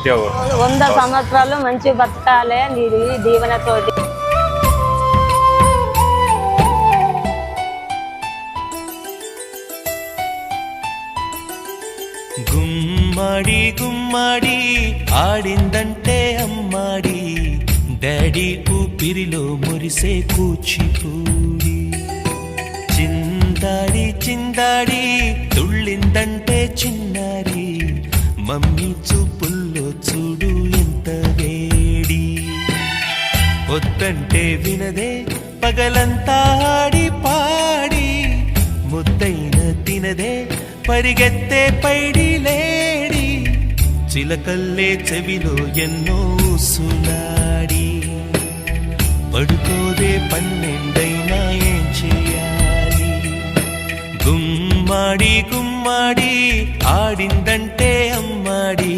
100 సంవత్సరాలు మంచి బతకాలే నీది దీవెనతోటి. గుమ్మడి గుమ్మడి ఆడిందంటే అమ్మాడి, డాడీ ఊపిరిలో మురిసే కూచిపూడి. చిందాడి చిందాడి తుళ్ళిందంటే చిన్నారి, మమ్మీ చూపుల్లో చూడు ఎంత వేడి. వద్దంటే వినదే పగలంతా ఆడి పాడి, ముద్దైన తినదే పరిగెత్తే పైడి లేడి. చిలకల్లే చెవిలో ఎన్నో సులాడి, పడుకోదే 12 ఏం చేయాలి. గుమ్మాడి గుమ్మాడి ఆడిందంటే అమ్మాడి,